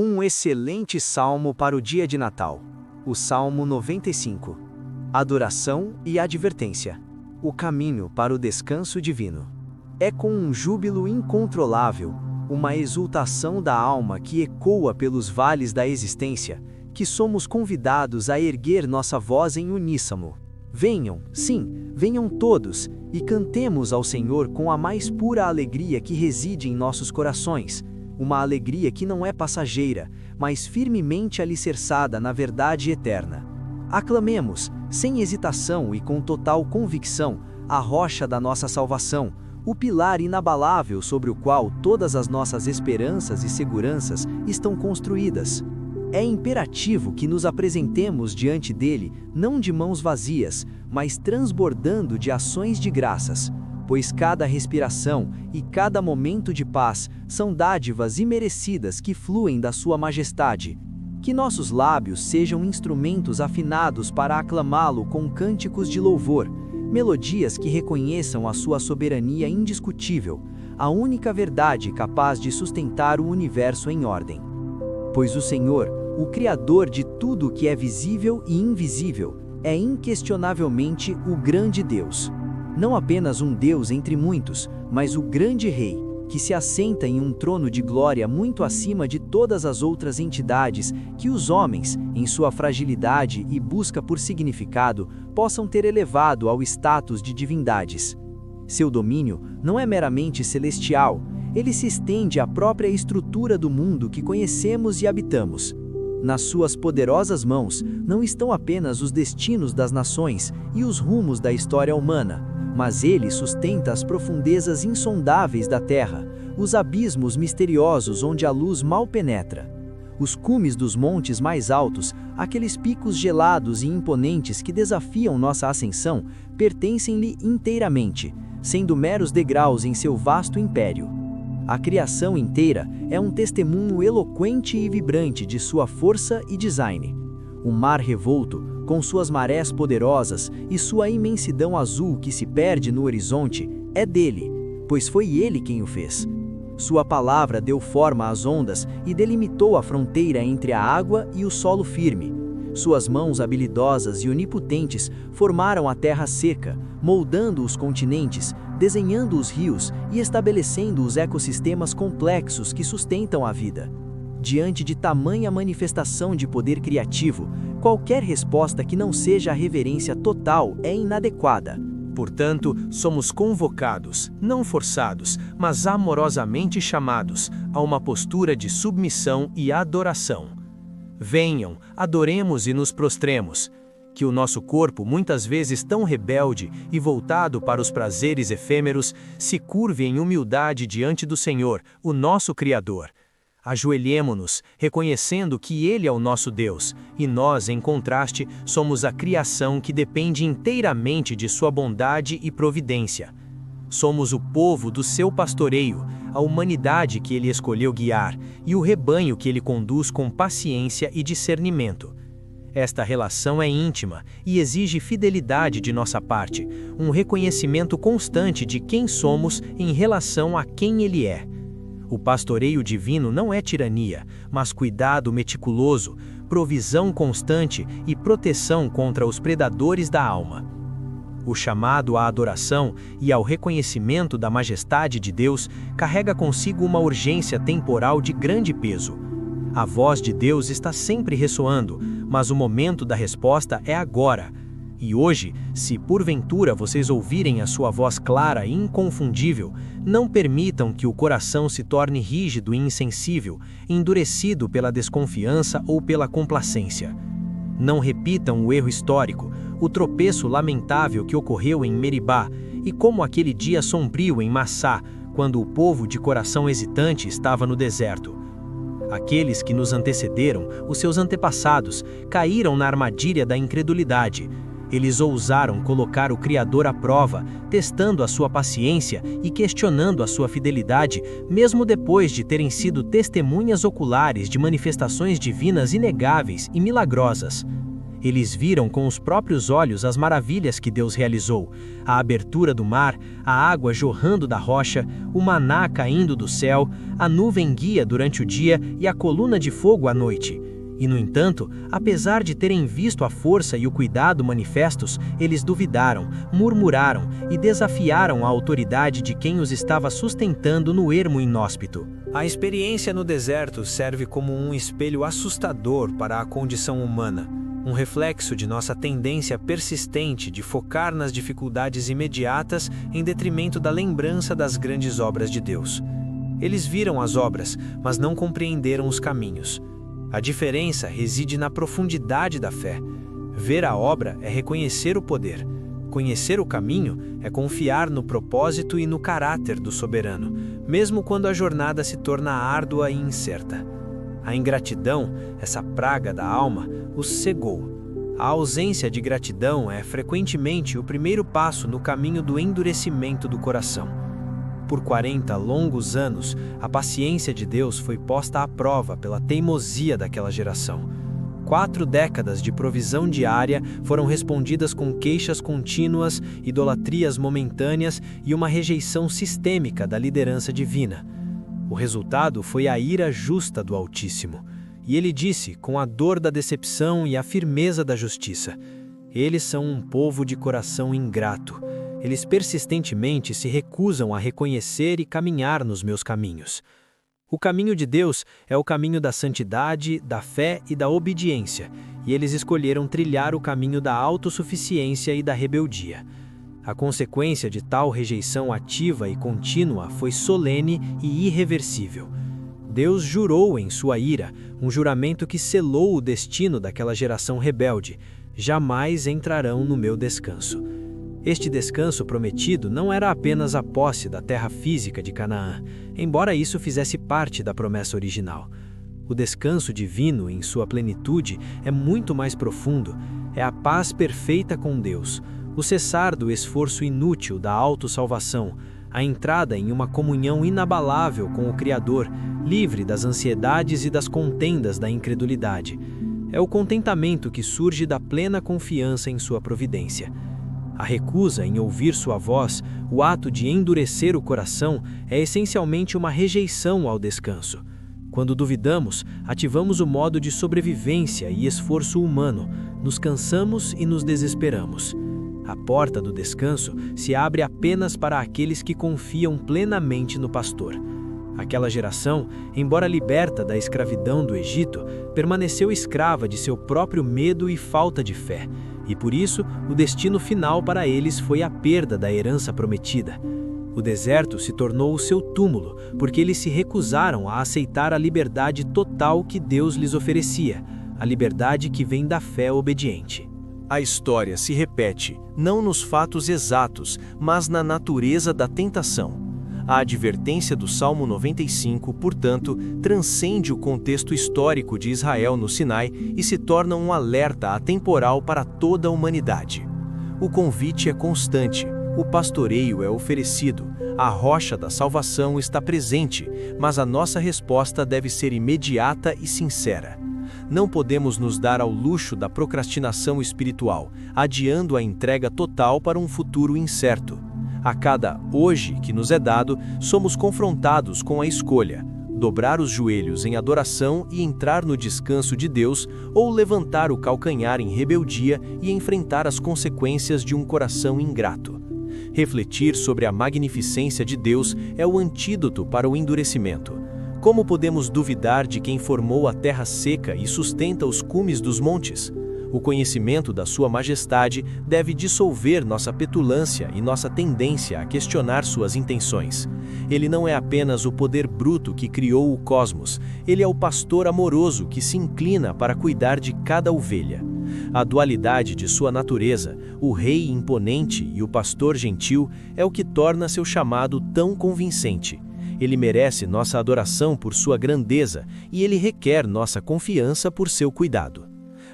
Um excelente salmo para o dia de Natal. O Salmo 95. Adoração e advertência. O caminho para o descanso divino. É com um júbilo incontrolável, uma exultação da alma que ecoa pelos vales da existência, que somos convidados a erguer nossa voz em uníssono. Venham, sim, venham todos, e cantemos ao Senhor com a mais pura alegria que reside em nossos corações, uma alegria que não é passageira, mas firmemente alicerçada na verdade eterna. Aclamemos, sem hesitação e com total convicção, a rocha da nossa salvação, o pilar inabalável sobre o qual todas as nossas esperanças e seguranças estão construídas. É imperativo que nos apresentemos diante dele, não de mãos vazias, mas transbordando de ações de graças, pois cada respiração e cada momento de paz são dádivas imerecidas que fluem da sua majestade. Que nossos lábios sejam instrumentos afinados para aclamá-lo com cânticos de louvor, melodias que reconheçam a sua soberania indiscutível, a única verdade capaz de sustentar o universo em ordem. Pois o Senhor, o Criador de tudo o que é visível e invisível, é inquestionavelmente o grande Deus. Não apenas um Deus entre muitos, mas o grande Rei, que se assenta em um trono de glória muito acima de todas as outras entidades que os homens, em sua fragilidade e busca por significado, possam ter elevado ao status de divindades. Seu domínio não é meramente celestial, ele se estende à própria estrutura do mundo que conhecemos e habitamos. Nas suas poderosas mãos não estão apenas os destinos das nações e os rumos da história humana, mas ele sustenta as profundezas insondáveis da terra, os abismos misteriosos onde a luz mal penetra. Os cumes dos montes mais altos, aqueles picos gelados e imponentes que desafiam nossa ascensão, pertencem-lhe inteiramente, sendo meros degraus em seu vasto império. A criação inteira é um testemunho eloquente e vibrante de sua força e design. O mar revolto, com suas marés poderosas e sua imensidão azul que se perde no horizonte, é dele, pois foi ele quem o fez. Sua palavra deu forma às ondas e delimitou a fronteira entre a água e o solo firme. Suas mãos habilidosas e onipotentes formaram a terra seca, moldando os continentes, desenhando os rios e estabelecendo os ecossistemas complexos que sustentam a vida. Diante de tamanha manifestação de poder criativo, qualquer resposta que não seja a reverência total é inadequada. Portanto, somos convocados, não forçados, mas amorosamente chamados, a uma postura de submissão e adoração. Venham, adoremos e nos prostremos. Que o nosso corpo, muitas vezes tão rebelde e voltado para os prazeres efêmeros, se curve em humildade diante do Senhor, o nosso Criador. Ajoelhemo-nos, reconhecendo que Ele é o nosso Deus, e nós, em contraste, somos a criação que depende inteiramente de sua bondade e providência. Somos o povo do seu pastoreio, a humanidade que Ele escolheu guiar, e o rebanho que Ele conduz com paciência e discernimento. Esta relação é íntima e exige fidelidade de nossa parte, um reconhecimento constante de quem somos em relação a quem Ele é. O pastoreio divino não é tirania, mas cuidado meticuloso, provisão constante e proteção contra os predadores da alma. O chamado à adoração e ao reconhecimento da majestade de Deus carrega consigo uma urgência temporal de grande peso. A voz de Deus está sempre ressoando, mas o momento da resposta é agora. E hoje, se porventura vocês ouvirem a sua voz clara e inconfundível, não permitam que o coração se torne rígido e insensível, endurecido pela desconfiança ou pela complacência. Não repitam o erro histórico, o tropeço lamentável que ocorreu em Meribá, e como aquele dia sombrio em Massá, quando o povo de coração hesitante estava no deserto. Aqueles que nos antecederam, os seus antepassados, caíram na armadilha da incredulidade. Eles ousaram colocar o Criador à prova, testando a sua paciência e questionando a sua fidelidade, mesmo depois de terem sido testemunhas oculares de manifestações divinas inegáveis e milagrosas. Eles viram com os próprios olhos as maravilhas que Deus realizou, a abertura do mar, a água jorrando da rocha, o maná caindo do céu, a nuvem guia durante o dia e a coluna de fogo à noite. E, no entanto, apesar de terem visto a força e o cuidado manifestos, eles duvidaram, murmuraram e desafiaram a autoridade de quem os estava sustentando no ermo inóspito. A experiência no deserto serve como um espelho assustador para a condição humana, um reflexo de nossa tendência persistente de focar nas dificuldades imediatas em detrimento da lembrança das grandes obras de Deus. Eles viram as obras, mas não compreenderam os caminhos. A diferença reside na profundidade da fé. Ver a obra é reconhecer o poder. Conhecer o caminho é confiar no propósito e no caráter do soberano, mesmo quando a jornada se torna árdua e incerta. A ingratidão, essa praga da alma, os cegou. A ausência de gratidão é frequentemente o primeiro passo no caminho do endurecimento do coração. Por 40 longos anos, a paciência de Deus foi posta à prova pela teimosia daquela geração. 4 décadas de provisão diária foram respondidas com queixas contínuas, idolatrias momentâneas e uma rejeição sistêmica da liderança divina. O resultado foi a ira justa do Altíssimo. E ele disse, com a dor da decepção e a firmeza da justiça: eles são um povo de coração ingrato. Eles persistentemente se recusam a reconhecer e caminhar nos meus caminhos. O caminho de Deus é o caminho da santidade, da fé e da obediência, e eles escolheram trilhar o caminho da autossuficiência e da rebeldia. A consequência de tal rejeição ativa e contínua foi solene e irreversível. Deus jurou em sua ira, um juramento que selou o destino daquela geração rebelde: jamais entrarão no meu descanso. Este descanso prometido não era apenas a posse da terra física de Canaã, embora isso fizesse parte da promessa original. O descanso divino, em sua plenitude, é muito mais profundo. É a paz perfeita com Deus, o cessar do esforço inútil da autossalvação, a entrada em uma comunhão inabalável com o Criador, livre das ansiedades e das contendas da incredulidade. É o contentamento que surge da plena confiança em sua providência. A recusa em ouvir sua voz, o ato de endurecer o coração, é essencialmente uma rejeição ao descanso. Quando duvidamos, ativamos o modo de sobrevivência e esforço humano, nos cansamos e nos desesperamos. A porta do descanso se abre apenas para aqueles que confiam plenamente no pastor. Aquela geração, embora liberta da escravidão do Egito, permaneceu escrava de seu próprio medo e falta de fé. E por isso, o destino final para eles foi a perda da herança prometida. O deserto se tornou o seu túmulo, porque eles se recusaram a aceitar a liberdade total que Deus lhes oferecia, a liberdade que vem da fé obediente. A história se repete, não nos fatos exatos, mas na natureza da tentação. A advertência do Salmo 95, portanto, transcende o contexto histórico de Israel no Sinai e se torna um alerta atemporal para toda a humanidade. O convite é constante, o pastoreio é oferecido, a rocha da salvação está presente, mas a nossa resposta deve ser imediata e sincera. Não podemos nos dar ao luxo da procrastinação espiritual, adiando a entrega total para um futuro incerto. A cada hoje que nos é dado, somos confrontados com a escolha: dobrar os joelhos em adoração e entrar no descanso de Deus, ou levantar o calcanhar em rebeldia e enfrentar as consequências de um coração ingrato. Refletir sobre a magnificência de Deus é o antídoto para o endurecimento. Como podemos duvidar de quem formou a terra seca e sustenta os cumes dos montes? O conhecimento da sua majestade deve dissolver nossa petulância e nossa tendência a questionar suas intenções. Ele não é apenas o poder bruto que criou o cosmos, ele é o pastor amoroso que se inclina para cuidar de cada ovelha. A dualidade de sua natureza, o rei imponente e o pastor gentil, é o que torna seu chamado tão convincente. Ele merece nossa adoração por sua grandeza e ele requer nossa confiança por seu cuidado.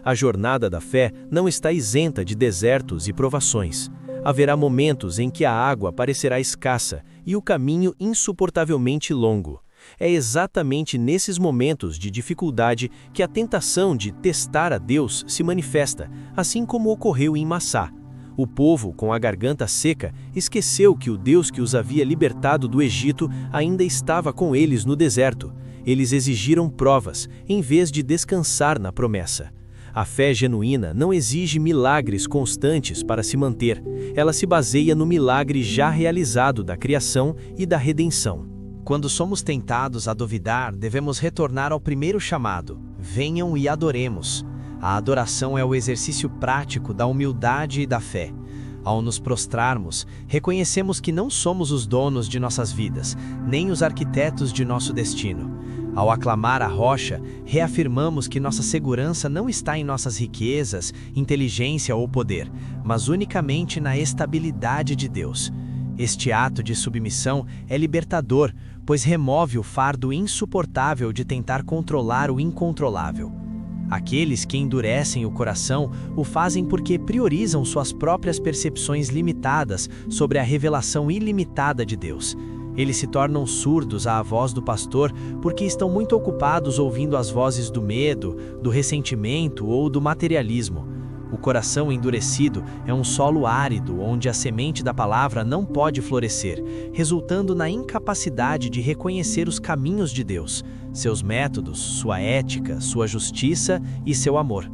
A jornada da fé não está isenta de desertos e provações. Haverá momentos em que a água parecerá escassa e o caminho insuportavelmente longo. É exatamente nesses momentos de dificuldade que a tentação de testar a Deus se manifesta, assim como ocorreu em Massá. O povo, com a garganta seca, esqueceu que o Deus que os havia libertado do Egito ainda estava com eles no deserto. Eles exigiram provas, em vez de descansar na promessa. A fé genuína não exige milagres constantes para se manter. Ela se baseia no milagre já realizado da criação e da redenção. Quando somos tentados a duvidar, devemos retornar ao primeiro chamado: venham e adoremos. A adoração é o exercício prático da humildade e da fé. Ao nos prostrarmos, reconhecemos que não somos os donos de nossas vidas, nem os arquitetos de nosso destino. Ao aclamar a rocha, reafirmamos que nossa segurança não está em nossas riquezas, inteligência ou poder, mas unicamente na estabilidade de Deus. Este ato de submissão é libertador, pois remove o fardo insuportável de tentar controlar o incontrolável. Aqueles que endurecem o coração o fazem porque priorizam suas próprias percepções limitadas sobre a revelação ilimitada de Deus. Eles se tornam surdos à voz do pastor porque estão muito ocupados ouvindo as vozes do medo, do ressentimento ou do materialismo. O coração endurecido é um solo árido onde a semente da palavra não pode florescer, resultando na incapacidade de reconhecer os caminhos de Deus, seus métodos, sua ética, sua justiça e seu amor.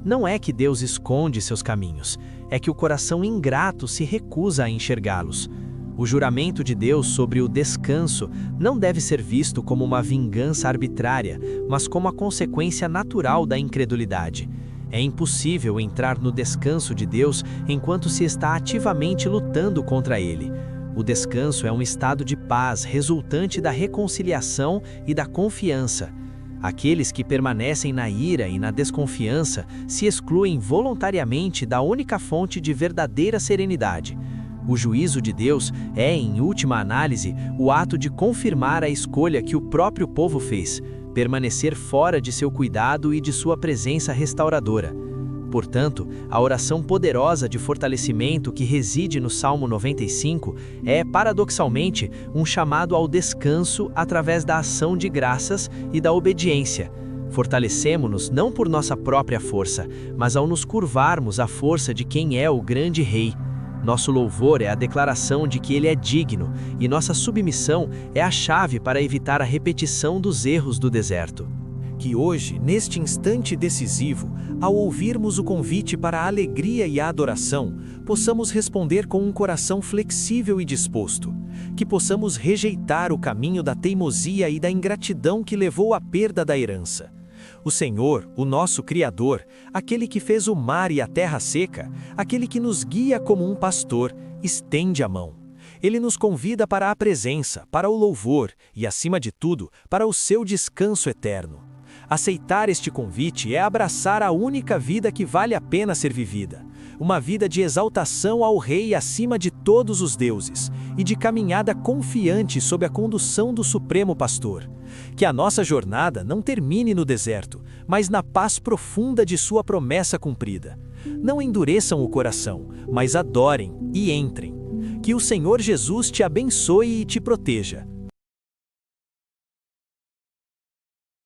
Não é que Deus esconde seus caminhos, é que o coração ingrato se recusa a enxergá-los. O juramento de Deus sobre o descanso não deve ser visto como uma vingança arbitrária, mas como a consequência natural da incredulidade. É impossível entrar no descanso de Deus enquanto se está ativamente lutando contra ele. O descanso é um estado de paz resultante da reconciliação e da confiança. Aqueles que permanecem na ira e na desconfiança se excluem voluntariamente da única fonte de verdadeira serenidade. O juízo de Deus é, em última análise, o ato de confirmar a escolha que o próprio povo fez: permanecer fora de seu cuidado e de sua presença restauradora. Portanto, a oração poderosa de fortalecimento que reside no Salmo 95 é, paradoxalmente, um chamado ao descanso através da ação de graças e da obediência. Fortalecemo-nos não por nossa própria força, mas ao nos curvarmos à força de quem é o grande Rei. Nosso louvor é a declaração de que Ele é digno, e nossa submissão é a chave para evitar a repetição dos erros do deserto. Que hoje, neste instante decisivo, ao ouvirmos o convite para a alegria e a adoração, possamos responder com um coração flexível e disposto. Que possamos rejeitar o caminho da teimosia e da ingratidão que levou à perda da herança. O Senhor, o nosso Criador, aquele que fez o mar e a terra seca, aquele que nos guia como um pastor, estende a mão. Ele nos convida para a presença, para o louvor e, acima de tudo, para o seu descanso eterno. Aceitar este convite é abraçar a única vida que vale a pena ser vivida, uma vida de exaltação ao Rei acima de todos os deuses e de caminhada confiante sob a condução do Supremo Pastor. Que a nossa jornada não termine no deserto, mas na paz profunda de sua promessa cumprida. Não endureçam o coração, mas adorem e entrem. Que o Senhor Jesus te abençoe e te proteja.